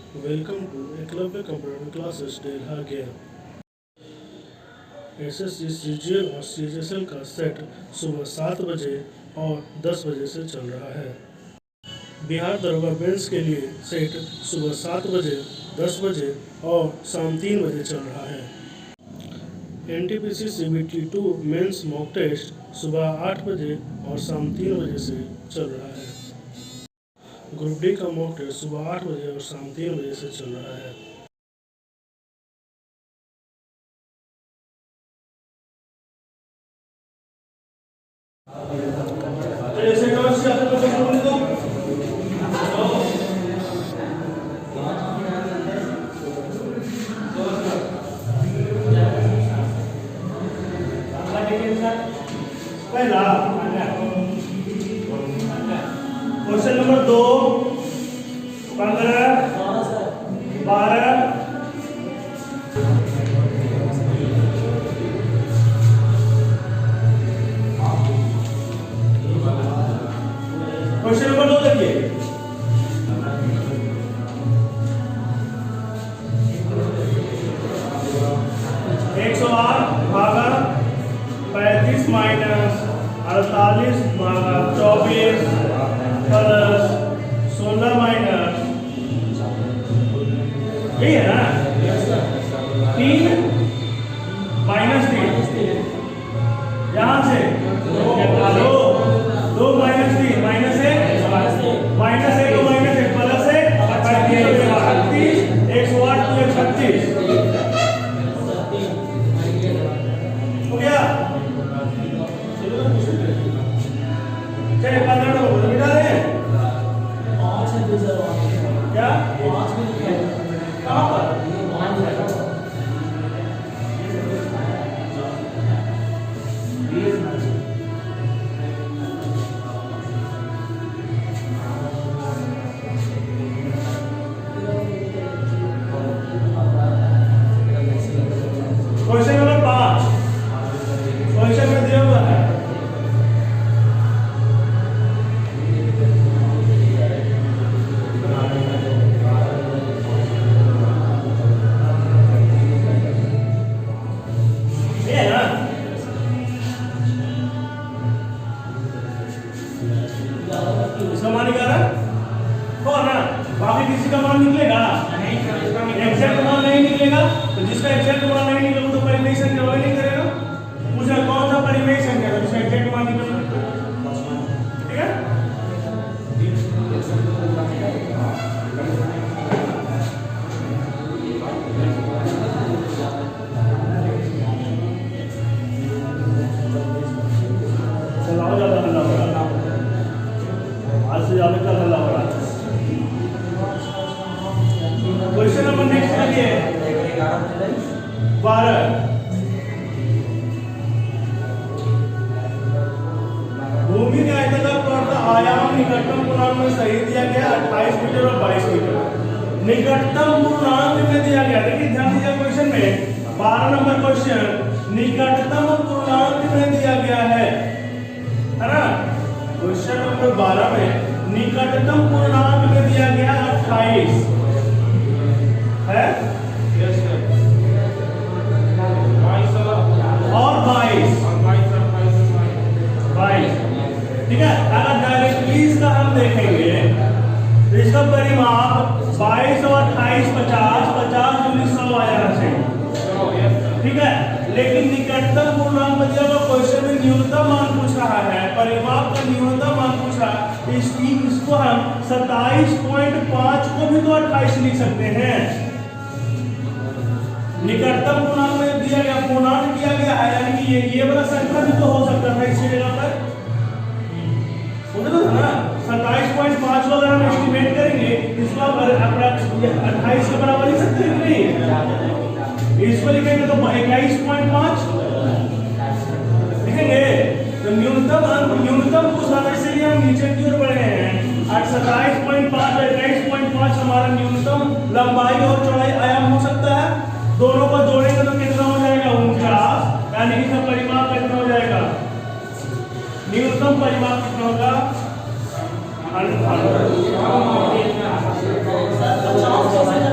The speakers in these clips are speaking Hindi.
Welcome to Eklavya Computer Classes Delha Gaya। SSC CGL और सीजीएसएल का सेट सुबह 7 बजे और 10 बजे से चल रहा है। बिहार दरोगा मेंस के लिए सेट सुबह 7 बजे, 10 बजे और शाम 3 बजे चल रहा है। NTPC CBT 2 mains mock test सुबह 8 बजे और शाम 3 बजे से चल रहा है। ग्रुप डी का मॉक टेस्ट सुबह 8 बजे और शाम 3 बजे से चल रहा है। पहला क्वेश्चन नंबर 2, 15, 12, क्वेश्चन नंबर 2 देखिए। भागा 35 माइनस 48 भागा 24 प्लस 16 माइनस, यही है ना, 3 माइनस 3 यहाँ से 2 minus 3 minus 1 minus 1 minus 1 plus 1 38 108 2 36 हो गया। चलिए 15 को मिटा दें। 5 है क्या 5 कहाँ पर क्वेश्चन नंबर 5 क्वेश्चन में दिया हुआ है ये ना, इसका मान 11 हो ना, बाकी किसी का मान निकलेगा एग्जैक्ट मान नहीं निकलेगा। तो जिसका एग्जैक्ट मान नहीं निकलेगा तो परिमेय संख्या वही नहीं करेगा। पूछा कौन सा परिमेय संख्या है जिसका एग्जैक्ट मान निकलेगा, ठीक है। चलाओ ज्यादा हल्ला हो रहा है, आज से ज्यादा कल हल्ला हो रहा है। क्वेश्चन नंबर नेक्स्ट देखिए 12। भूमि के आयताकार का आयाम निकटतम पूर्णांक में सही दिया गया 28 मीटर और 22 मीटर। निकटतम पूर्णांक में दिया गया, देखिए ध्यान दीजिए क्वेश्चन में 12 नंबर क्वेश्चन निकटतम पूर्णांक में दिया गया है ना। क्वेश्चन नंबर 12 में निकटतम पूर्णांक में दिया गया 28 है और 22, ठीक है। अगर डायरेक्टली इसका हम देखेंगे तो इसका परिमाप 22 और 28 50 50 यूनिट 100 आ जाना चाहिए, ठीक है। लेकिन निकटतम पूर्णांक में दिया हुआ क्वेश्चन में न्यूनतम मान पूछ रहा है, परिमाप का न्यूनतम मान पूछ रहा है। इसको हम 27.5 को भी तो 28 लिख सकते हैं। निकटतम पूर्णांक में दिया गया, पूर्णांक दिया गया है, यानी कि ये वाला संख्या भी तो हो सकता था इसी जगह पर, समझ लो ना। 27.5 को अगर हम एस्टिमेट करेंगे इसको अप्रॉक्स 28 के बराबर लिख सकते हैं कि नहीं। इसको लिखेंगे तो 21.5 लिखेंगे। तो न्यूनतम पूछ रहा है, इसलिए हम नीचे की ओर बढ़े हैं। 27.5 और 21.5 हमारा न्यूनतम लंबाई और चौड़ाई आयाम हो सकता है। दोनों को जोड़ेंगे तो कितना हो जाएगा 49, यानी कि इसका परिमाप कितना हो जाएगा, न्यूनतम परिमाप कितना होगा 100।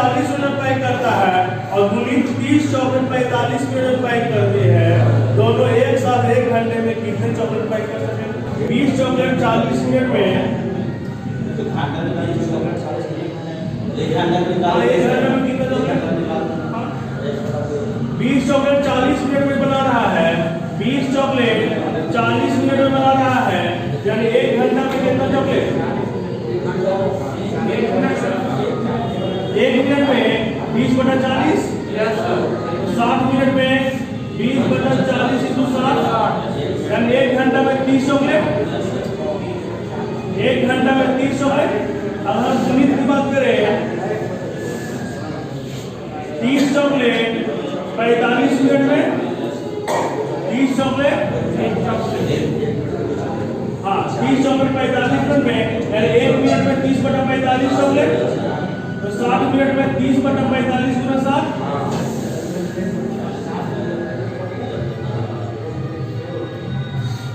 40 मिनट पैक करता है और गुनीत 30 चॉकलेट 45 मिनट पैक करते हैं, दोनों एक साथ 1 घंटे में कितने चॉकलेट पैक कर सकेंगे? 20 चॉकलेट 40 मिनट में, 1 घंटे में कितने चॉकलेट? 20 चॉकलेट 40 मिनट में बना रहा है, 20 चॉकलेट 40 मिनट में बना रहा है, यानी 1 घंटा में कितना चॉकलेट? 1 मिनट में 20/40, 60 मिनट में 20/40 × 60, यानी 1 घंटा में 30 चॉकलेट, 1 घंटा में 30 चॉकलेट। अब हम सुनीत की बात करें, 30 चॉकलेट 45 मिनट में, 30 चॉकलेट, हाँ 30 चॉकलेट 45 मिनट में, यानी 1 मिनट में 30/45 चॉकलेट, तो 60 मिनट में 30/45 × 60,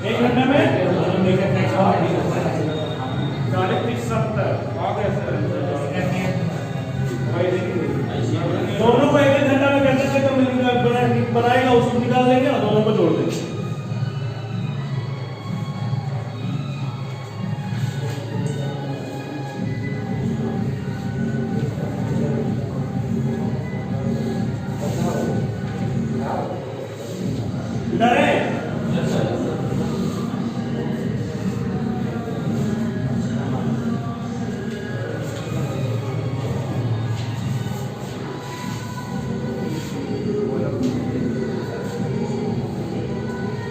1 घंटा में 70। दोनों को 1 घंटा में कैसे तो बनाएगा, उसको निकाल देंगे और दोनों को जोड़ देंगे। डरे?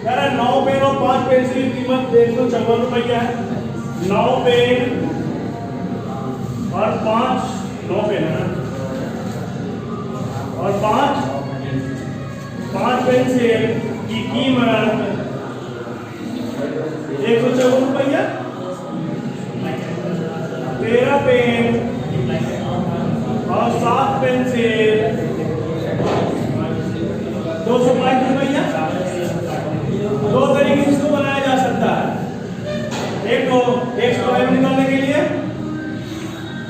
यार 9 पेन और 5 पेंसिल की कीमत 154 रुपया है। 9 पेन और 5, 9 पेन है ना, और 5 पेंसिल की कीमत 154 रुपया। 13 पेन और 7 पेंसिल 222 रुपया। 2 तरीके से इसको बनाया जा सकता है। एक तो x स्क्वायर निकालने के लिए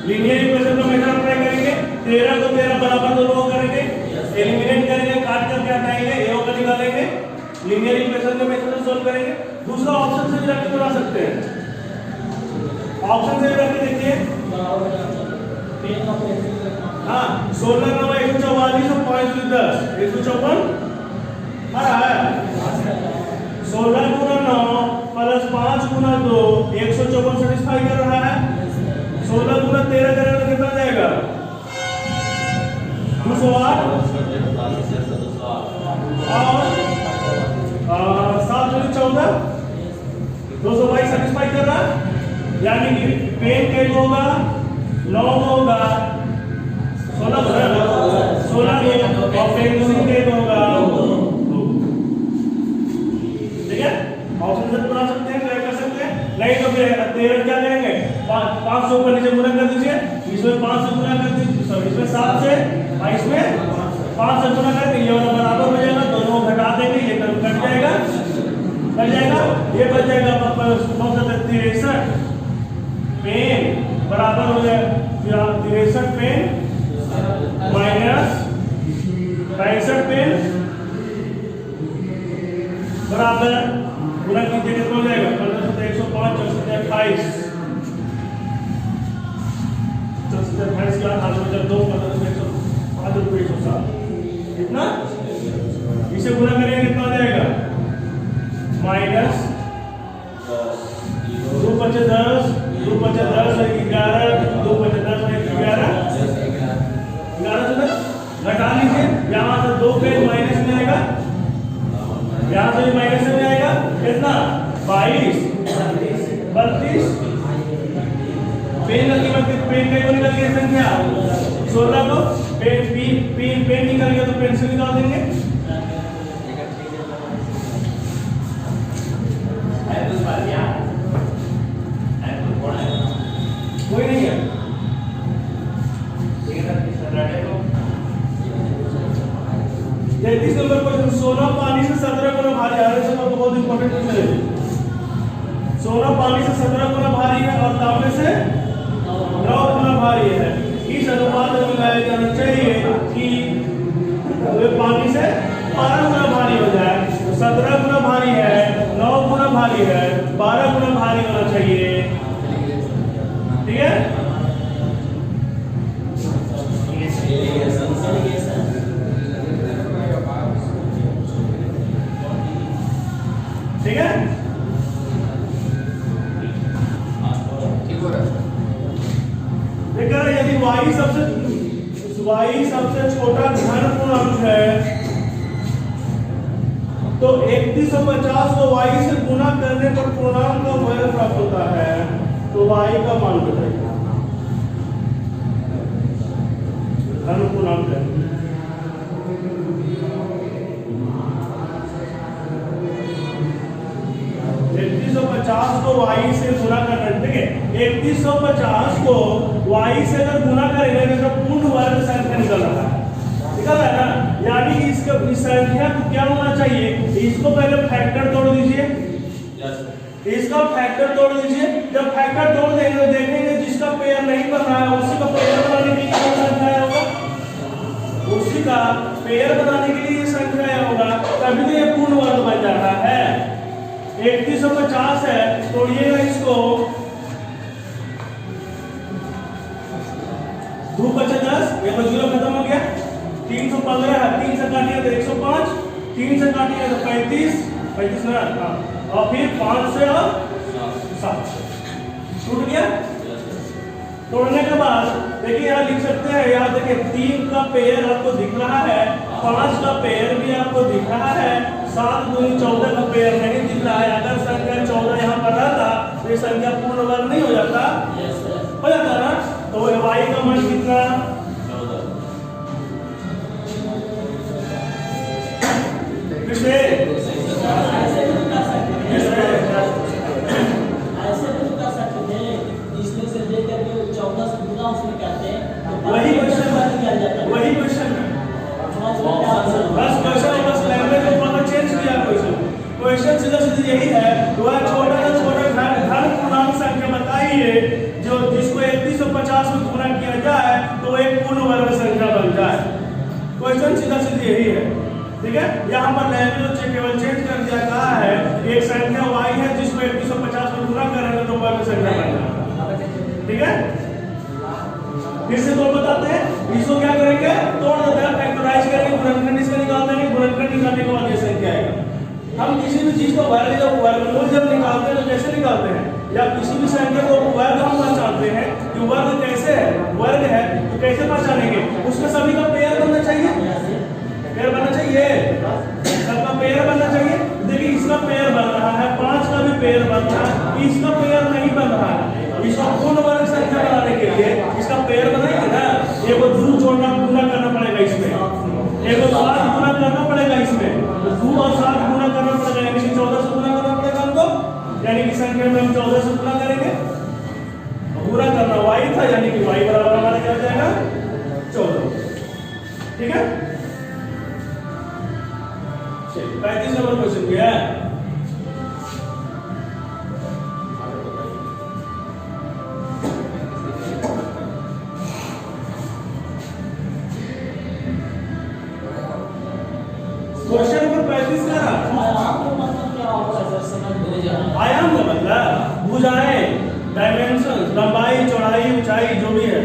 लीनियर इक्वेशन का मेथड अप्लाई करेंगे, 13 को 13 बराबर दोनों को करेंगे, एलिमिनेट करेंगे, काट करके हटाएंगे, ए होकर निकालेंगे, लीनियर इक्वेशन का मेथड से सॉल्व करेंगे। दूसरा ऑप्शन से भी रख के बना सकते हैं। ऑप्शन से रख के देखिए, हाँ 16 9 144 और 5 10 154 आ रहा है। 16 × 9 + 5 × 2 154 सेटिस्फाई कर रहा है। 16 × 13 करेंगे तो कितना जाएगा? 208 और 7 × 14 222 सेटिस्फाई कर रहा है। यानी कि पेन के होगा 9 होगा 16 16 और पेंसिल के होगा। ठीक है, ऑप्शन से बना सकते हैं, ट्राई कर सकते हैं। नहीं तो फिर 13 क्या करेंगे, 500 ऊपर नीचे गुना कर दीजिए, इसमें 5 से गुना कर दीजिए, सॉरी इसमें 7 से और इसमें 5 से गुना करके ये वाला बराबर हो जाएगा, दोनों घटा देंगे, ये टर्म कट जाएगा, ये बच जाएगा आपका 63 पेन बराबर हो जाएगा 63 पेन माइनस 65 पेन बराबर गुना कीजिए कितना हो जाएगा 105 128 का हाथ में जब 2 5 रुपये 107 कितना, इसे गुना करेंगे कितना हो जाएगा माइनस 2 × 10 2 × 10 11 2 × 10 11 घटा लीजिए, यहाँ से 2 पेन माइनस में आएगा, यहाँ से भी माइनस में आएगा, कितना 22 32 पेन की कीमत पेन का निकल गया संख्या 16 को पेन निकल गया तो पेंसिल निकाल देंगे। कोई नहीं है 33 नंबर क्वेश्चन, सोना पानी से 17 गुना भारी है। ये सब बहुत इंपॉर्टेंट क्वेश्चन है। सोना पानी से 17 गुना भारी है और तांबे से 9 गुना भारी है। इस अनुपात में मिलाया जाना चाहिए कि वे पानी से 12 गुना भारी हो जाए। 17 गुना भारी है, 9 गुना भारी है, 12 गुना भारी होना चाहिए। ठीक है, ठीक है। देखा, यदि y सबसे छोटा धन पूर्णांक है तो 3150 को y से गुना करने पर पूर्णांक का वर्ग प्राप्त होता है। तो y का मान बताइए, धन पूर्णांक है। 3150 को y से गुना करना, ठीक है। 3150 को y से अगर गुना करेंगे तो पूर्ण वर्ग संख्या निकल रहा है, निकल रहा है ना। यानी कि इसका इस संख्या को क्या होना चाहिए, इसको पहले फैक्टर तोड़ दीजिए, इसका फैक्टर तोड़ दीजिए। जब फैक्टर तोड़ देंगे तो देखेंगे जिसका पेयर नहीं बन रहा है उसी का पेयर बनाने के लिए कौन संख्या होगा, उसी का पेयर बनाने के लिए ये संख्या होगा, तभी तो ये पूर्ण वर्ग बन जाता है। 3150 है, तोड़िएगा इसको, 2 बचे 10, ये तो 0 खत्म हो गया। 315 है, 3 से काटिए तो 105, 3 से काटिए तो 35 ना, और फिर 5 से और 7 टूट गया। तोड़ने के बाद देखिए यहाँ लिख सकते हैं, यहाँ देखिए 3 का पेयर आपको दिख रहा है, 5 का पेयर भी आपको दिख रहा है, 7 दूनी 14 का पेयर नहीं दिख रहा है। अगर संख्या 14 यहाँ पर रहता तो ये संख्या पूर्ण वर्ग नहीं हो जाता, हो जाता ना। तो y का मान कितना, 14 वही क्वेश्चन है, बस क्वेश्चन सीधा सीधा यही है। वह छोटा से छोटा धन पूर्णांक संख्या बताइए जो जिसको 3150 में गुना किया जाए तो एक पूर्ण वर्ग संख्या बन जाए। क्वेश्चन सीधा सीधा यही है, ठीक है। यहाँ पर लैंग्वेज केवल चेंज कर दिया, कहा है एक संख्या y है जिसको 3150 में गुना करेंगे तो वर्ग संख्या बन जाएगा, ठीक है। फिर से तोड़ बताते हैं, इसको क्या करेंगे, तोड़ देते हैं, फैक्टराइज करेंगे, गुणनखंड इसका निकाल देंगे, गुणनखंड निकालने के बाद ये संख्या आएगा। हम किसी भी चीज को वर्गमूल जब निकालते हैं तो कैसे निकालते हैं, या किसी भी संख्या को वर्ग हम पहचानते हैं कि वर्ग कैसे है, वर्ग है तो कैसे पहचानेंगे, उसका सभी का पेयर बनना चाहिए, पेयर बनना चाहिए, सबका पेयर बनना चाहिए। देखिए इसका पेयर बन रहा है, 5 का भी पेयर बन रहा है, इसका पेयर नहीं बन रहा है। इसका पूर्ण वर्ग संख्या बनाने के लिए इसका पेयर बनाएंगे ना, एक को 2 जोड़ना गुना करना पड़ेगा इसमें, एक को 7 गुना करना पड़ेगा इसमें, 2 और 7 गुना करना पड़ेगा, यानी कि 14 से गुना करना पड़ेगा हमको, यानी कि संख्या में हम 14 से गुना करेंगे, पूरा करना y था, यानी कि y बराबर हमारा क्या हो जाएगा 14, ठीक है। 35 नंबर क्वेश्चन क्या है, क्वेश्चन नंबर 35 का आयाम का मतलब भुजाएं, डायमेंशन, लंबाई चौड़ाई ऊंचाई जो भी है।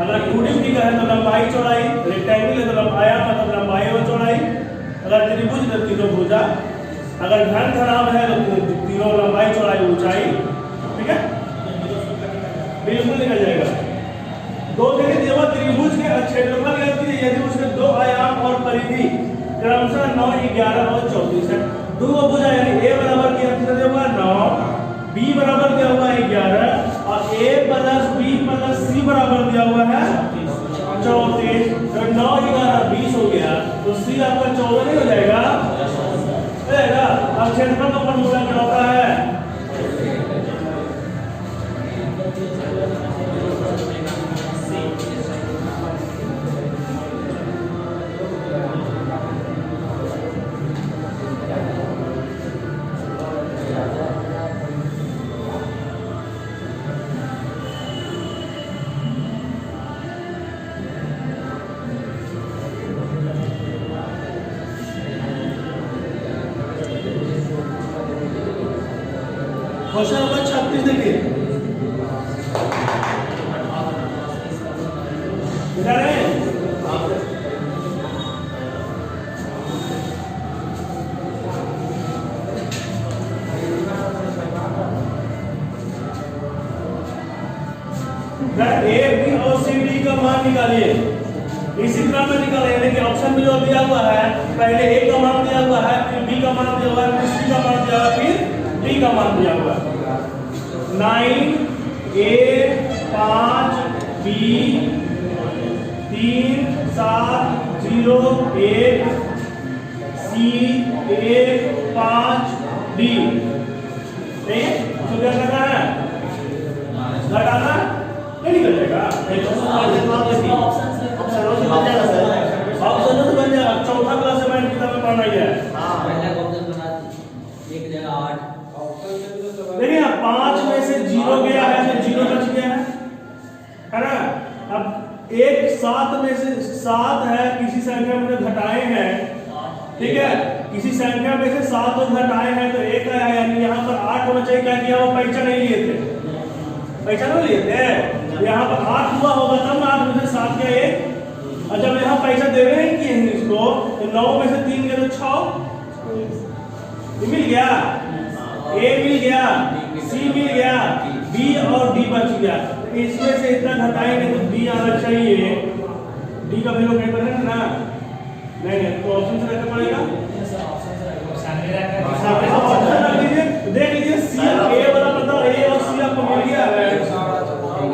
अगर 2D फिगर है तो लंबाई चौड़ाई, रेक्टेंगल है तो आयाम मतलब लंबाई और चौड़ाई, अगर त्रिभुज है तो तीनों भुजा, अगर घन खराब है तो तीनों लंबाई चौड़ाई ऊंचाई, ठीक है, बिल्कुल निकल जाएगा। दो देखिए देवा त्रिभुज के क्षेत्रफल यदि उसके 2 आयाम और परिधि क्रमशः 9, 11 और 34 है। दो भुजा यानी a बराबर क्या दिया हुआ 9, b बराबर दिया हुआ है 11 और a plus b plus c बराबर दिया हुआ है 34। तो 9, 11, 20 हो गया, तो c आपका 14 नहीं हो जाएगा, अब क्षेत्रफल का फॉर्मूला क्या होता है, क्वेश्चन नंबर 36 देखिए, बता रहे हैं ए बी और सी डी का मान निकालिए। इसी क्रम में निकालिए, लेकिन ऑप्शन में जो दिया हुआ है पहले ए का मान दिया हुआ है, फिर बी का मान दिया हुआ है, फिर सी का मान दिया हुआ है, फिर डी का मान दिया हुआ है। 9 ए 5 बी 3 7 0 1 सी 1 5 डी। ठीक है, तो क्या करना है, घटाना नहीं निकल जाएगा, ऑप्शन से बन जाएगा। चौथा क्लास में किताब में पढ़ना ही है। देखिए 5 में से 0 गया है तो 0 बच गया है ना। अब 1 7 में से 7 है, किसी संख्या में घटाए हैं, ठीक है, किसी संख्या में से 7 को घटाए हैं तो 1 आया, यानी यहाँ पर 8 होना चाहिए। क्या किया, वो परीक्षा नहीं लिए थे, परीक्षा नहीं लिए थे, यहाँ पर 8 हुआ होगा तब 8 में से 7 गया 1। और जब यहाँ पैसा दे रहे हैं कि इसको, तो 9 में से 3 गया तो 6 मिल गया, ए मिल गया, सी मिल गया, बी और डी बच गया। इसमें से इतना घटाएंगे तो बी आना चाहिए, डी का वैल्यू कहीं पर है ना, नहीं तो ऑप्शन से रखना पड़ेगा, ऑप्शन रख लीजिए। देख लीजिए सी ए वाला पता, ए और सी आपको मिल गया है,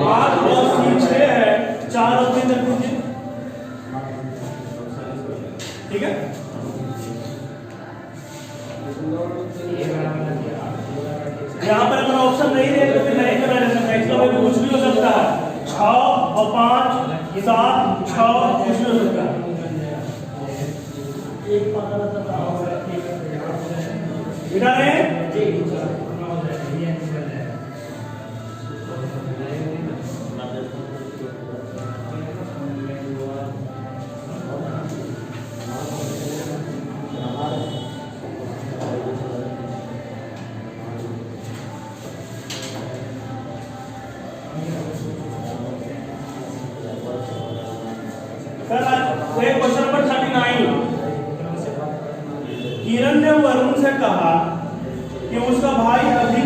8 और सी 6 है, 4 और 3 रख लीजिए, ठीक है। यहाँ पर अगर ऑप्शन नहीं दे तो फिर नहीं करा जा सकता, इसका भी कुछ भी हो सकता है, 6 और 5 7 6 कुछ भी हो सकता है। बिठा रहे हैं क्वेश्चन नंबर 39। किरण ने वरुण से कहा कि उसका भाई अभी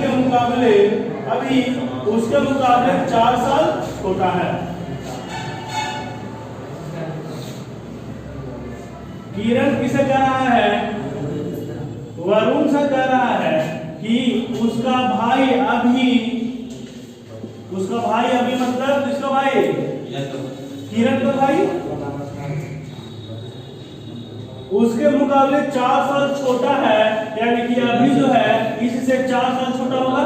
उसके मुकाबले 4 साल छोटा है। किरण किसे कह रहा है, वरुण से कह रहा है कि उसका भाई अभी मतलब किसका भाई, किरण का भाई उसके मुकाबले 4 साल छोटा है, यानी कि अभी जो है इससे 4 साल छोटा होगा।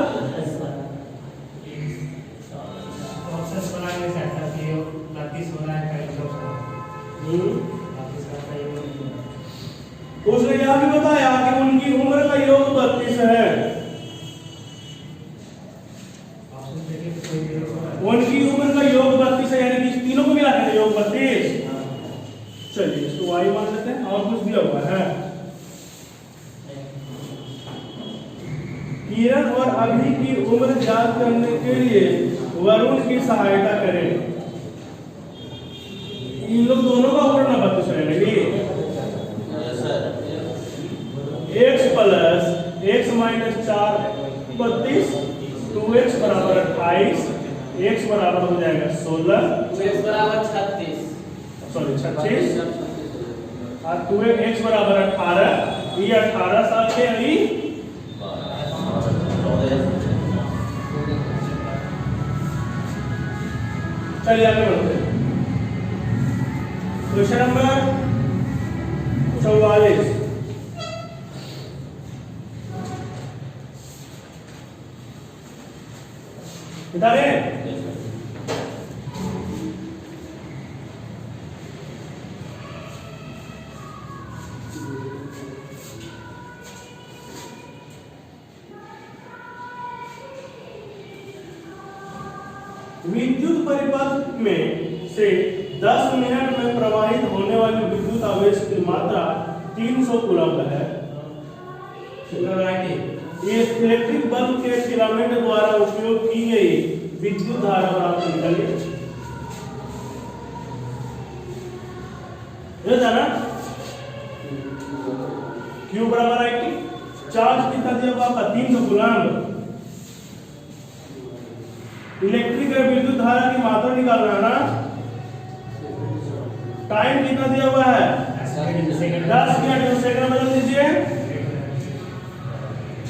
उसने यह भी बताया कि उनकी उम्र का योग 32 है, उनकी उम्र का योग 32 है, यानी कि तीनों को मिला के योग 32। चलिए इसको वाई मान लेते हैं, और कुछ दिया हुआ है। किरण और अभी की उम्र ज्ञात करने के लिए वरुण की सहायता करें। इन लोग दोनों का उम्र ना 32 रहेगी, x plus x minus 4 32, 2x बराबर 28, x बराबर हो जाएगा 16, 2x बराबर 36, सॉरी 36, और 2x बराबर 18, ये 18 साल के अभी चलिए आगे बढ़ते हैं। Question number 44। बता रहे हैं विद्युत परिपथ में से 10 मिनट में प्रवाहित होने वाली विद्युत आवेश की मात्रा 300 कूलम है। इस इलेक्ट्रिक बल्ब के फिलामेंट द्वारा उपयोग की गई विद्युत धारा आप निकालिए। ये जाना Q बराबर है कि चार्ज कितना दिया हुआ आपका 300 कूलम्ब। इलेक्ट्रिक और विद्युत धारा की मात्रा निकालना है ना। टाइम कितना दिया हुआ है 10 मिनट, सेकंड बदल दीजिए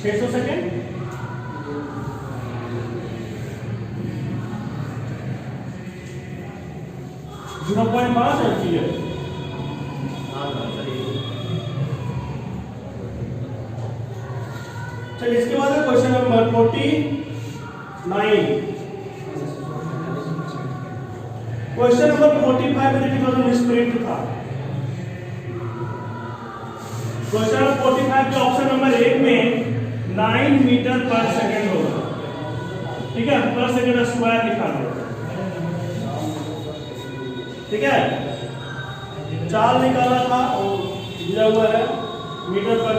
600 सेकंड। जीरो पॉइंट 5 है। चलिए इसके बाद क्वेश्चन नंबर 49। क्वेश्चन नंबर 45 में मिसप्रिंट था। क्वेश्चन नंबर 45 के ऑप्शन नंबर 1 में 9 मीटर पर सेकंड होगा, ठीक है, पर सेकंड स्क्वायर लिखा है, ठीक है। चाल निकाला था और दिया हुआ है मीटर पर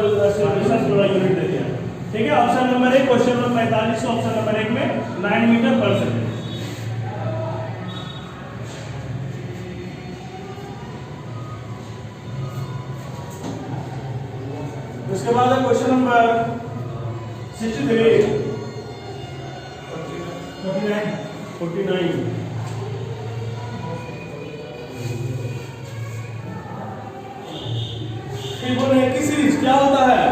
यूनिट दे दिया, ठीक है। Option number 1 question number 45 option number 1 में 9 मीटर पर सेकंड। उसके बाद है क्वेश्चन नंबर 63 49। फिबोनाची की सीरीज क्या होता है?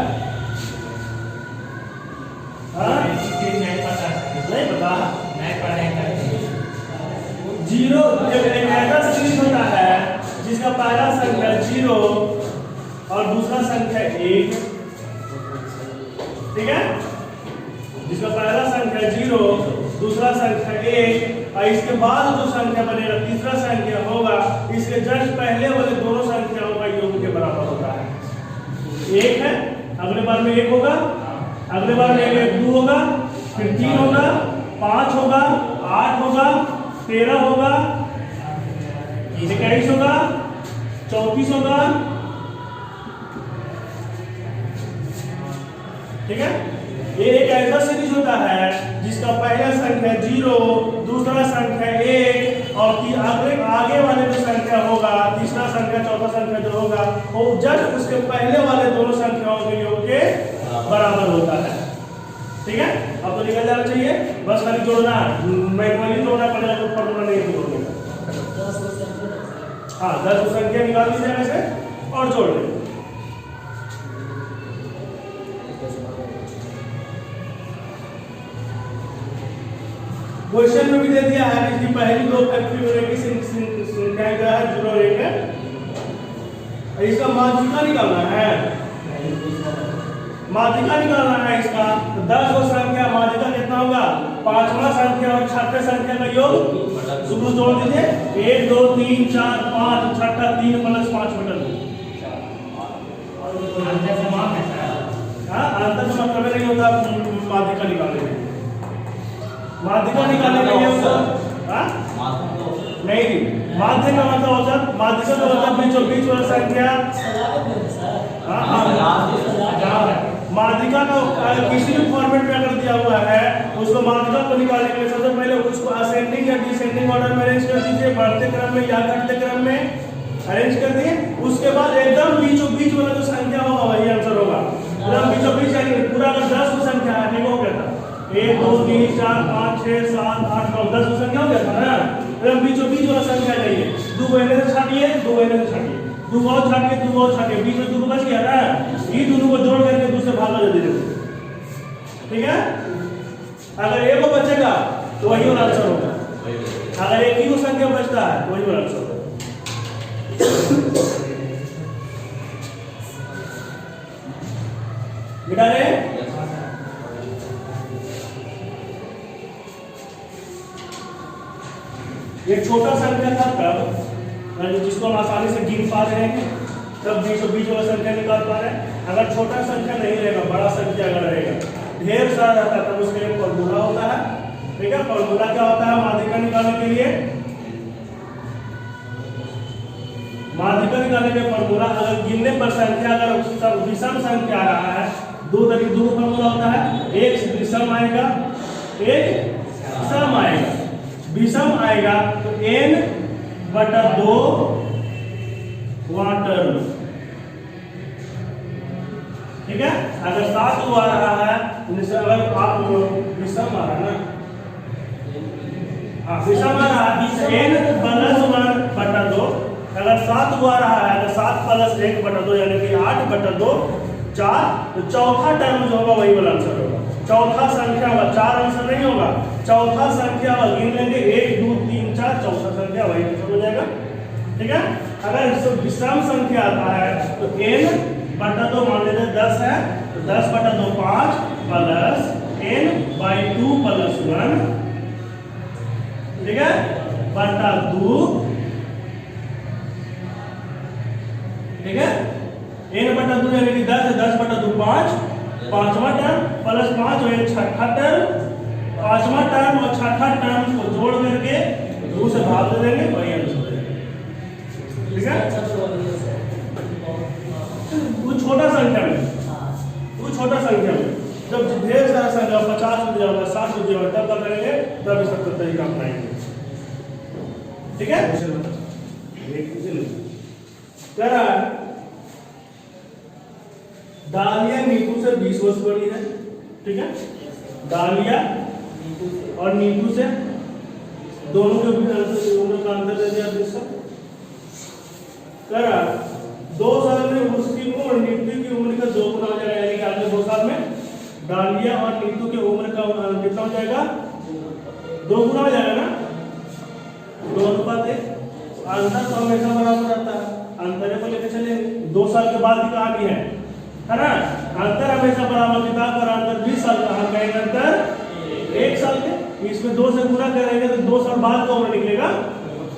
नहीं पता, जीरो जब एक ऐसा सीरीज होता है जिसका पहला संख्या 0 और दूसरा संख्या 1, ठीक है, जिसका पहला संख्या 0 दूसरा संख्या 1 और इसके बाद जो संख्या बनेगा तीसरा संख्या होगा, इसके जस्ट पहले वाले दोनों संख्याओं का योग के बराबर होता है। 1 है, अगले बार में 1 होगा, अगले बार में 2 होगा, फिर 3 होगा, 5 होगा, 8 होगा, 13 होगा, 21 होगा, 34 होगा, ठीक है। ये एक ऐसा सीरीज होता है जिसका पहला संख्या 0 दूसरा संख्या 1 और आगे वाले जो संख्या होगा तीसरा संख्या चौथा संख्या जो होगा वो जस्ट उसके पहले वाले दोनों संख्याओं के योग के बराबर होता है, ठीक है। अब तो निकल जाना चाहिए, बस खाली जोड़ना, मैनुअली जोड़ना पड़ेगा, तो फॉर्मूला नहीं जोड़ने का। हाँ 10 संख्या निकाल लीजिए ऐसे और जोड़ लें। क्वेश्चन में भी दे दिया है कि पहली दो फैक्टरी की संख्या क्या है 0 और 1 है, इसका माध्यिका निकालना है, माध्यिका निकालना है इसका। तो 10 को संख्या माध्यिका कितना होगा? पांचवा संख्या और छठे संख्या का योग शुरू जोड़ दीजिए 1 2 3 4 5 छठा 3 + 5 बटा 2। अंतर से मतलब नहीं होता माध्यिका निकालने में, माध्यिका निकालने के लिए नहीं, माध्य का मतलब होता है, माध्यिका का मतलब बीचों बीच वाला संख्या। माध्यिका का किसी भी फॉर्मेट में अगर दिया हुआ है उसको माध्यिका को निकालने के लिए सबसे पहले उसको असेंडिंग या डिसेंडिंग ऑर्डर में अरेंज कर दीजिए, बढ़ते क्रम में या घटते क्रम में अरेंज कर दिए। उसके बाद एकदम बीचों बीच वाला जो संख्या होगा वही आंसर होगा, एकदम बीचों बीच यानी पूरा अगर 10 को संख्या है नहीं हो गया था 1 2 3 4 5 6 7 8 9 10 की संख्या हो गया था ना, एकदम बीचों बीच वाला संख्या चाहिए। 2 महीने से छाटिए, 2 महीने से छाटिए, 2 और छाटिए, 2 और छाटिए, बीच में 2 बच गया ना, ये दोनों को जोड़ करके दूसरे भाग में दे दीजिए, ठीक है। अगर 1 को बचेगा तो वही वाला आंसर होगा, अगर एक ही को संख्या बचता है तो वही वाला आंसर होगा। मिटा रहे एक छोटा संख्या था तब जिसको हम आसानी से गिन पा रहे हैं, तब बीच वाला संख्या निकाल पा रहे हैं। अगर छोटा संख्या नहीं रहेगा, बड़ा संख्या अगर रहेगा, ढेर सारा रहता है, तब उसके लिए फॉर्मूला होता है, ठीक है। फॉर्मूला क्या होता है माध्यिका निकालने के लिए? माध्यिका निकालने के फॉर्मूला, अगर गिनने पर संख्या अगर विषम संख्या आ रहा है दो फॉर्मूला होता है, एक विषम आएगा, एक सम आएगा। विषम आएगा तो n/2 वाटर, ठीक है। अगर 7 आ रहा है, अगर आप विषम आ रहा है ना, हाँ विषम आ रहा है n+1/2, अगर 7 आ रहा है तो 7 + 1/2 यानी कि 8/2 4, तो चौथा टर्म जो होगा वही वाला आंसर होगा। चौथा संख्या होगा, 4 आंसर नहीं होगा, चौथा संख्या गिन लेंगे 1 2 3 4, चौथा संख्या वही आंसर हो जाएगा, ठीक है। अगर विषम संख्या आता है तो n/2 मान लेते 10 है तो 10/2 5 प्लस n/2 + 1, ठीक है, बटा 2, ठीक है। n/2 यानी कि 10 है, 10/2 5, पांचवा टर्म प्लस 5 हो गया छठा टर्म, पांचवा टर्म और छठा टर्म को जोड़ करके 2 से भाग दे देंगे, वही आंसर हो जाएगा, ठीक है। वो छोटा संख्या में जब ढेर सारा संख्या 50 हो जाएगा, 60 हो जाएगा, तब क्या करेंगे, तब इसका तरीका अपनाएंगे, ठीक है। कह रहा है डालिया नीतू से 20 वर्ष बड़ी है, ठीक है। डालिया और नीतू से दोनों के बीच उम्र का अंतर दे दिया 20 साल। कह रहा 2 साल में उसकी उम्र नीतू की उम्र का 2 गुना हो जाएगा, यानी कि अगले 2 साल में डालिया और नीतू की उम्र का कितना हो जाएगा, 2 गुना हो जाएगा ना, 2:1। अंतर तो हमेशा बराबर रहता है, अंतर को लेकर चलेंगे। 2 साल के बाद की कहानी है ना, अंतर हमेशा बराबर, किताब पर अंतर 20 साल का, हम कहेंगे अंतर 1 साल के, इसमें 2 से गुना करेंगे तो 2 साल बाद का उम्र निकलेगा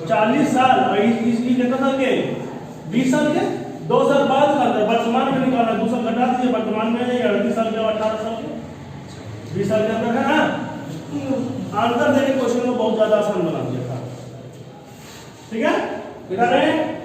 40 साल, और इसकी कितना साल के 20 साल के, 2 साल बाद का अंतर वर्तमान में निकालना, 2 साल घटा दीजिए, वर्तमान में 38 साल के 18 साल के 20 साल के अंतर है ना। अंतर देने क्वेश्चन को बहुत ज्यादा आसान बना दिया था, ठीक है। करें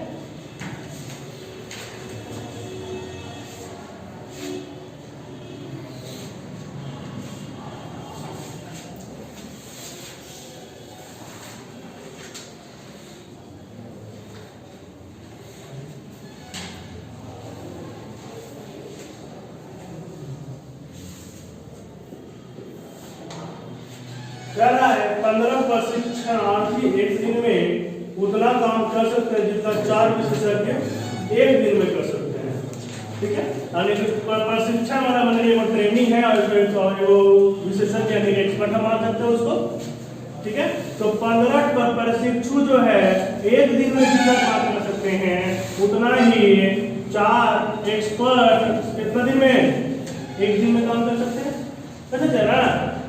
कह रहा है 15 प्रशिक्षणार्थी एक दिन में उतना काम कर सकते हैं जितना 4 विशेषज्ञ एक दिन में कर सकते हैं, ठीक है। यानी कि प्रशिक्षण वाला मतलब ये ट्रेनिंग है, और जो विशेषज्ञ यानी एक्सपर्ट हम मान सकते हैं उसको, ठीक है। तो 15 प्रशिक्षु जो है एक दिन में जितना काम कर सकते हैं उतना ही 4 एक्सपर्ट कितना दिन में, एक दिन में काम कर सकते हैं, समझ रहा।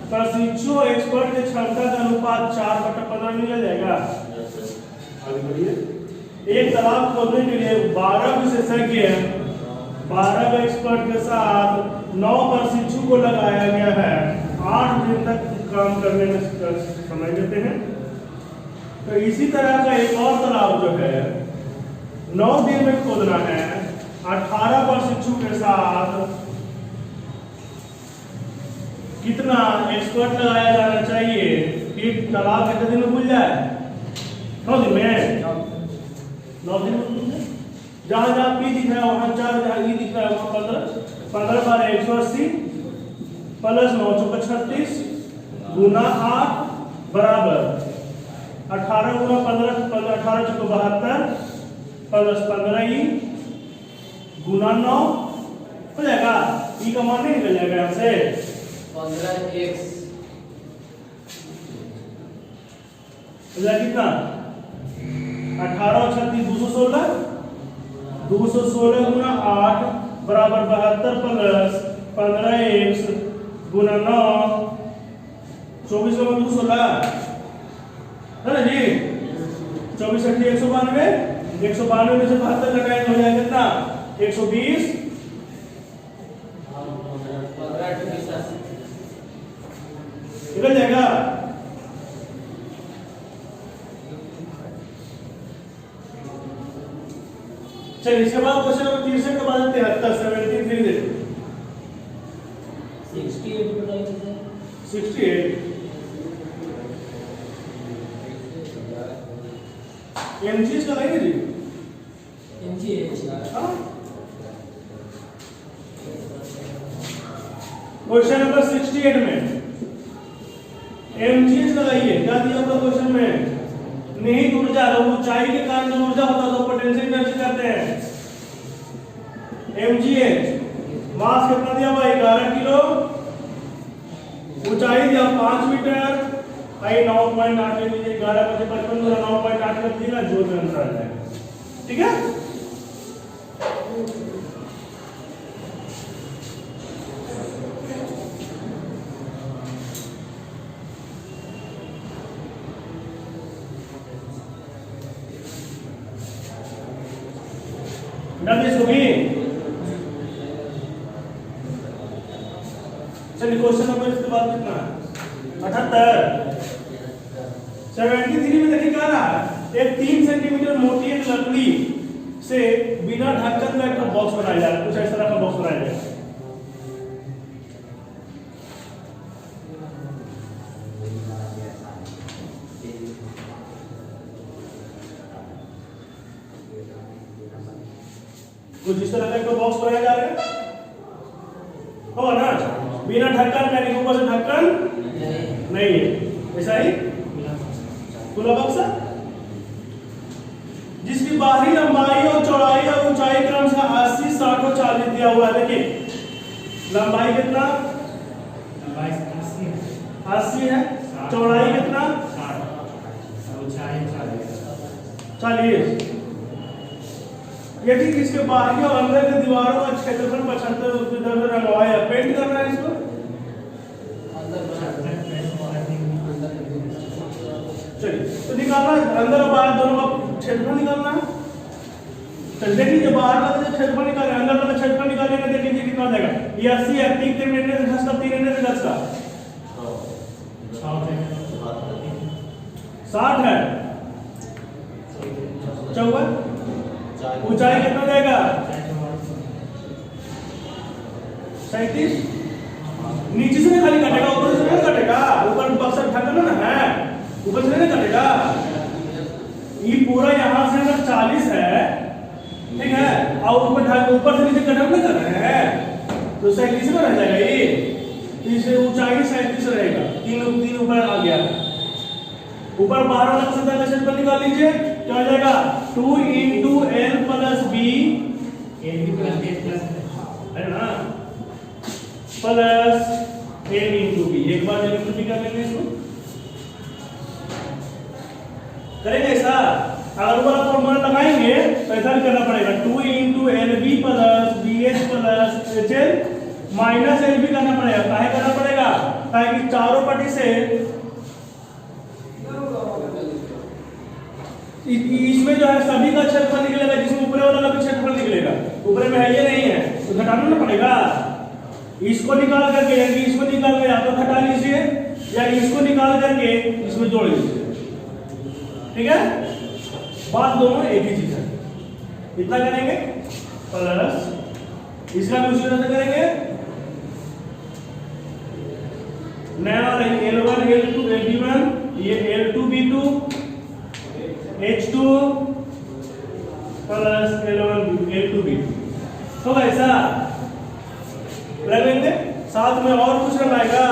प्रशिक्षु एक्सपर्ट के क्षमता का अनुपात 4/15 मिल जाएगा। आगे बढ़िए। एक तालाब खोदने के लिए 12 विशेषज्ञ 12 एक्सपर्ट के साथ 9 प्रशिक्षु को लगाया गया है, 8 दिन तक काम करने में समय देते हैं। तो इसी तरह का एक और तालाब जो है 9 दिन में खोदना है, 18 प्रशिक्षु के साथ कितना एक्सपर्ट लगाया जाना चाहिए कि तालाब कितने दिन में खुल जाए, 9 दिन में, 9 दिन में खुल जाए। जहां जहां पी दिख रहा है वहां 4, जहां ई दिख रहा है वहां 15, 15 बार 180 प्लस 9 चौका 36 गुना 8 बराबर 18 गुना 15, 18 चौका 72 प्लस 15 ई गुना 9 हो जाएगा। ई का मान नहीं निकल जाएगा यहाँ से 15x कितना 18 और 36 216 गुना 8 बराबर 72 प्लस 15x गुना 9 24 गुना 216 है ना जी। 24 8 192 192 में से 72 लगाएंगे हो जाएगा कितना 120 निकल जाएगा। चलिए इसके बाद क्वेश्चन नंबर 63 के बाद 73 73 देखो। 68 एमजीएच लगाइए जी। हाँ क्वेश्चन नंबर 68 में एमजीएच लगाइए। क्या दिया होगा क्वेश्चन में? निहित ऊर्जा, ऊंचाई के कारण जो ऊर्जा होता है तो पोटेंशियल एनर्जी कहते हैं। एमजीएच मास कितना दिया हुआ? 11 किलो, ऊंचाई दिया 5 मीटर, आई 9.8 ले लीजिए, 11 बजे 55 9.8 कर दीजिएगा, जो भी आंसर आ जाएगा। ठीक है, चलिए क्वेश्चन नंबर इसके बाद कितना? 78 73 में देखिए क्या रहा है? एक 3 सेंटीमीटर मोटी एक लकड़ी से बिना ढक्कन का एक बॉक्स बनाया जा रहा है। कुछ इस तरह का बॉक्स बनाया जाएगा। कुछ इस तरह का एक बॉक्स बनाया जा रहा है, हो ना? बिना ढक्कन का, ऊपर से ढक्कन नहीं है, ऐसा ही खुला बॉक्स है जिसकी बाहरी लंबाई और चौड़ाई और ऊंचाई क्रमशः 80, 60 और 40 दिया हुआ है। देखिए लंबाई कितना? 80 है, चौड़ाई कितना? 40। यदि इसके बाहरी और अंदर की दीवारों का क्षेत्रफल 75 उसके दर में रंगवाया है, पेंट करना है इसको। चलिए तो निकालना अंदर और बाहर दोनों का क्षेत्रफल निकालना है। चलिए देख लीजिए, बाहर का जो क्षेत्रफल निकाले, अंदर का क्षेत्रफल निकालेंगे, देख लीजिए कितना जाएगा। ये 80 है, 3 3 से 10 का, 3 से 10 का 60 है, 54। ऊंचाई कितना जाएगा? 37। नीचे से खाली कटेगा, ऊपर से नहीं कटेगा। ऊपर बक्सर ढक्कन ना है, ऊपर से नहीं कटेगा। ये पूरा यहाँ से अगर 40 है, ठीक है, और ऊपर से नीचे कटअप नहीं कर रहे हैं तो 37 में रह जाएगा। ये इसे ऊंचाई 37 रहेगा। 3 ऊपर आ गया। ऊपर बाहर वाला सतह का क्षेत्रफल निकाल लीजिए, क्या हो जाएगा? 2 × L + B है ना, प्लस A × B। एक बार जब B कर लेंगे इसको, करेंगे ऐसा। अगर ऊपर फॉर्मूला लगाएंगे तो ऐसा भी करना पड़ेगा, 2 × LB + BH + HL - LB करना पड़ेगा। काहे करना पड़ेगा? ताकि चारों पट्टी से इसमें जो है सभी का क्षेत्रफल निकलेगा, जिसमें ऊपर वाला का भी क्षेत्रफल निकलेगा। ऊपर में है ये नहीं है तो घटाना ना पड़ेगा। इसको निकाल करके या इसको निकाल के या तो घटा लीजिए या इसको निकाल करके इसमें जोड़ लीजिए। ठीक है, बात दोनों एक ही चीज है। इतना करेंगे प्लस इसका भी उसी तरह से करेंगे। नया वाला L1 L2 L1, ये L2 B2 H2 plus L1 L2 B2 होगा ऐसा। लगेंगे साथ में और कुछ लगाएगा,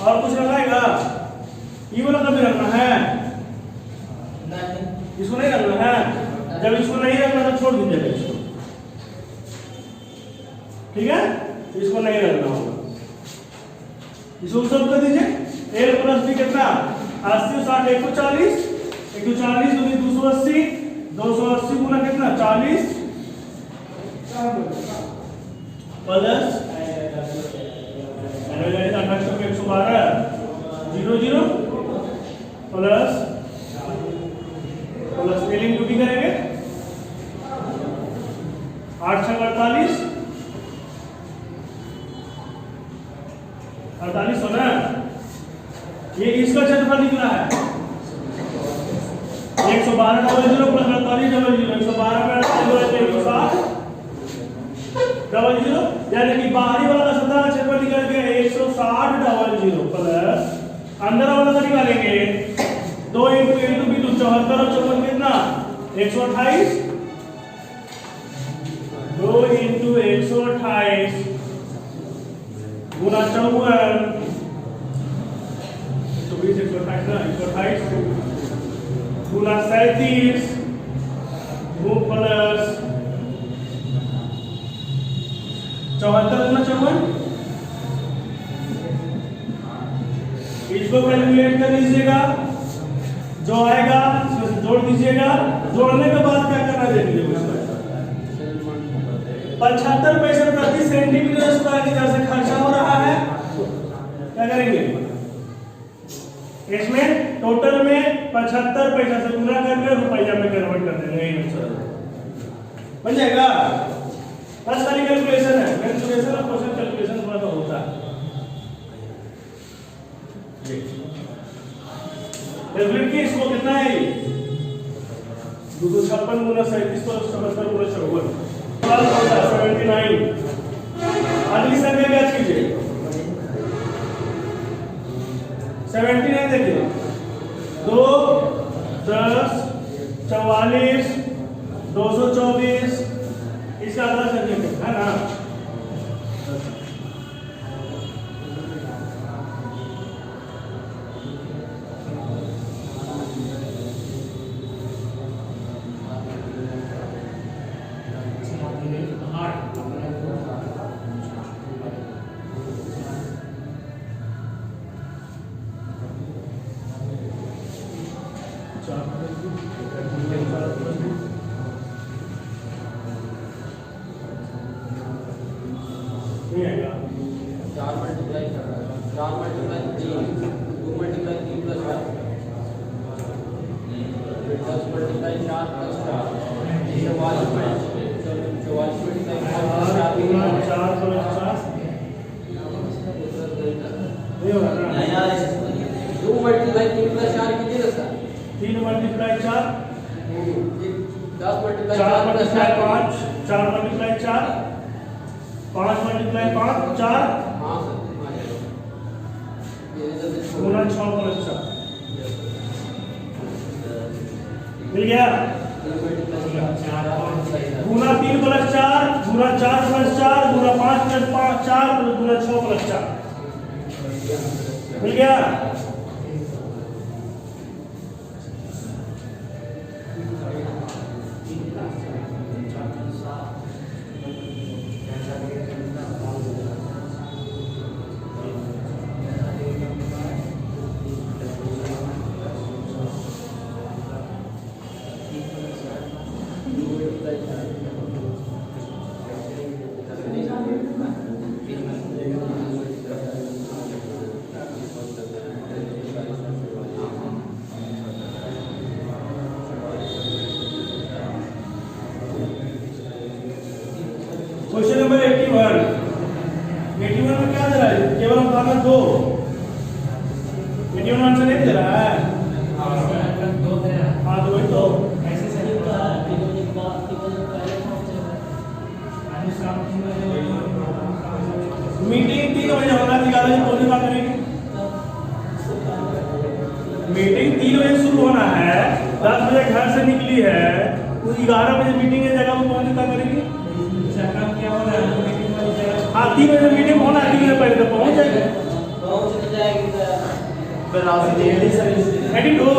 और कुछ लगाएगा। ये वाला कभी रखना है नहीं, इसको नहीं रखना है। जब इसको नहीं रखना तो छोड़ दीजिएगा इसको, ठीक है, इसको नहीं रखना होगा। इसको सब कर दीजिए। L + B कितना? 80 60 140, 140 दूनी 280, 280 गुना कितना? 40 प्लस 112 0 0 प्लस L × B करेंगे। 8 6 48 48 होना। ये इसका क्षेत्रफल निकला है 112 डबल 0 प्लस 48 डबल 0, 112 में 160 डबल 0, यानी कि बाहरी वाला का सतह का क्षेत्रफल निकल गया 160 6000 प्लस अंदर वाला का निकालेंगे 2 इंटू 74 और 54 कितना 128 2 इंटू 128 गुना 54 120 128 ना 128 गुना 37 प्लस 74 गुना 54 इसको कैलकुलेट कर लीजिएगा जो आएगा उसमें जोड़ दीजिएगा जोड़ने के बाद क्या करना है देख लीजिए 75 पैसे प्रति सेंटीमीटर स्क्वायर की तरह से खर्चा हो रहा है क्या करेंगे इसमें टोटल में 75 पैसा से गुना करके रुपया में कन्वर्ट कर देंगे यही आंसर बन जाएगा बस खाली कैलकुलेशन है कैलकुलेशन और क्वेश्चन कैलकुलेशन थोड़ा सा होता है कैलकुलेट की इसको कितना है 256 गुना 37 तो 77 गुना 54 79 अगली संख्या क्या कीजिए 79 देखिए 2 10 44 224 इसका अगला संख्या है ना नहीं आएगा 4 multiply 3 2 multiply 3 plus 4 10 multiply 4 plus 4 44 multiply 4 भी 4 प्लस 4 नहीं होगा ना नहीं यार 2 मल्टीप्लाई 3 प्लस 4 कितने रहता 3 multiply 4 10 multiply 4 4 plus multiply 4 5 4 multiply 4 5 multiply 5 4 हां सर गुना 6 प्लस 4 मिल गया गुना 3 प्लस 4 गुना 4 प्लस 4 गुना 5 प्लस 5 4 गुना 6 प्लस 4 मिल गया क्वेश्चन नंबर 81 में क्या दे रहा है केवल भागा 2 81 आंसर नहीं दे रहा है हाँ तो वही तो मीटिंग 3 बजे होना थी दादाजी कौन सी बात करेंगे मीटिंग 3 बजे शुरू होना है 10 बजे घर से निकली है तो 11 बजे मीटिंग है जगह वो कौन सी बात करेंगे हाँ 3 बजे मीटिंग होना है 3 बजे पहले तो पहुंच जाएगा एडिट हो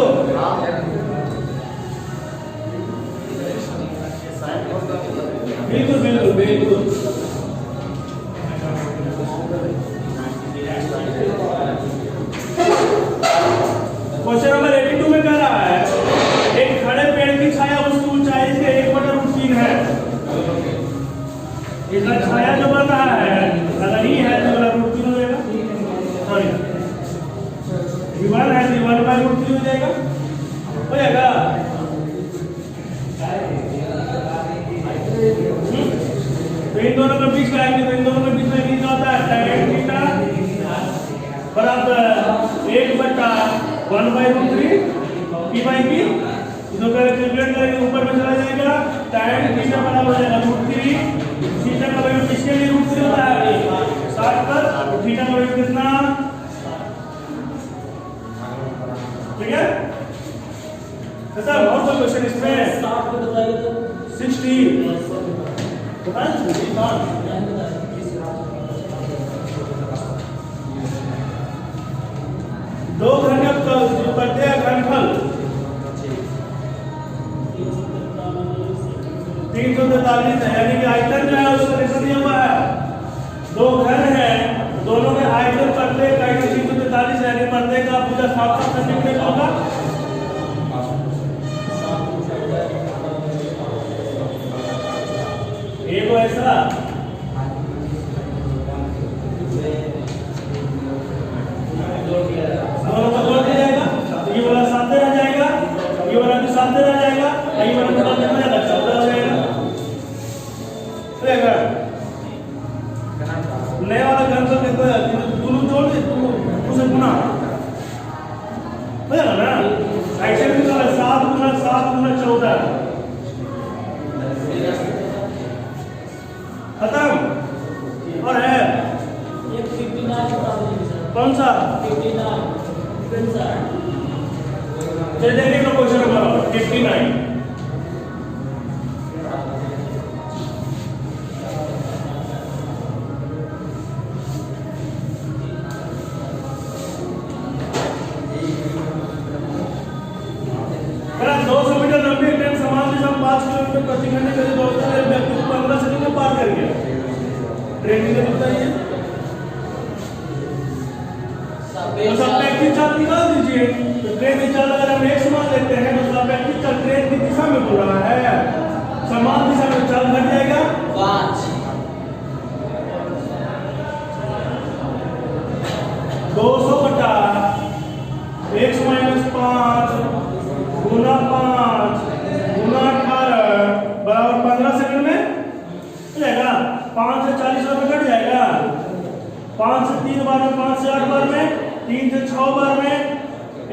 बिल्कुल बिल्कुल बिल्कुल क्वेश्चन नंबर 82 में कह रहा है एक खड़े पेड़ की छाया उसकी ऊंचाई से 1/√3 है इसका छाया जो बन रहा है अगर ही है तो √3 हो जाएगा सॉरी विमान है तो 1/√3 हो जाएगा तो इन दोनों का बीच लाएंगे तो इन दोनों के बीच में कितना होता है tan थीटा बराबर 1/1/√3 p बाई p इसको कैलकुलेट करेंगे ऊपर में चला जाएगा tan थीटा बराबर हो जाएगा √3 थीटा का वैल्यू किसके लिए √3 होता है 60 पर थीटा का वैल्यू कितना क्वेश्चन इसमें 60 को बताइए तो 60 पता है 60 दो घनफल प्रत्येक घनफल 343 है, यानी कि आयतन जो है उसका रेशो दिया हुआ है। दो घन है, दोनों के आयतन प्रत्येक का 343 है, यानी प्रत्येक का पूरा 7 सेंटीमीटर होगा। एक ऐसा दोनों का जोड़ दिया जाएगा, ये वाला 7 रह जाएगा, ये वाला भी 7 रह जाएगा, ये वाला कितना हो जाएगा 14 हो जाएगा। देखा नया वाला घनफल कितना है, दोनों जोड़ दे उसे गुना हो जाएगा ना। एक्चुअली कितना है 7 गुना 14 खत्म। और है एक 59 बता दीजिए सर। कौन सा 59 चलिए देखिए तो क्वेश्चन नंबर 59 200 मीटर लंबी ट्रेन समान दिशा में 5 किलोमीटर प्रति घंटे से दौड़ता है, व्यक्ति को 15 सेकंड में पार कर गया। ट्रेन की कितना है तो सापेक्षिक चाल निकाल दीजिए। तो ट्रेन की चाल अगर हम एक समान लेते हैं तो सापेक्षिक चाल ट्रेन की दिशा में बोल रहा है, समान दिशा में चाल घट जाएगा 5 200 बटा 1 माइनस 5 गुना 5 गुना 18 बराबर 15 सेकंड में हो जाएगा। 5 से 40 बार में कट जाएगा, 5 से 3 बार में, 5 से 8 बार में, 3 से 6 बार में,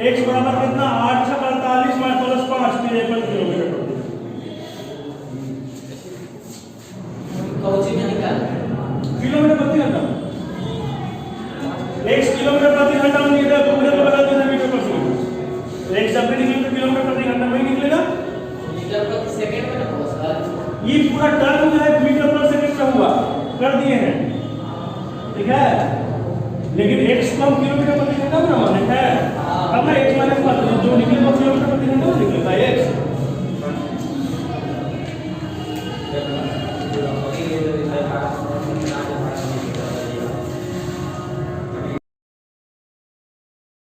1 बराबर कितना 8 6 48 माइनस 5 53 किलोमीटर कौची में निकाल किलोमीटर प्रति घंटा। 1 किलोमीटर प्रति घंटा में निकलेगा, पूरे को बदल देना मीटर प्रति घंटा। 1 शब्द निकले तो किलोमीटर प्रति घंटा में ही निकलेगा। मीटर प्रति सेकंड में ना होगा सर। ये पूरा टर्म जो है मीटर पर सेकंड में हुआ कर दिए हैं, ठीक है। लेकिन 1 किलोमीटर प्रति घंटा में ना माने है, अब ना 1 माइनस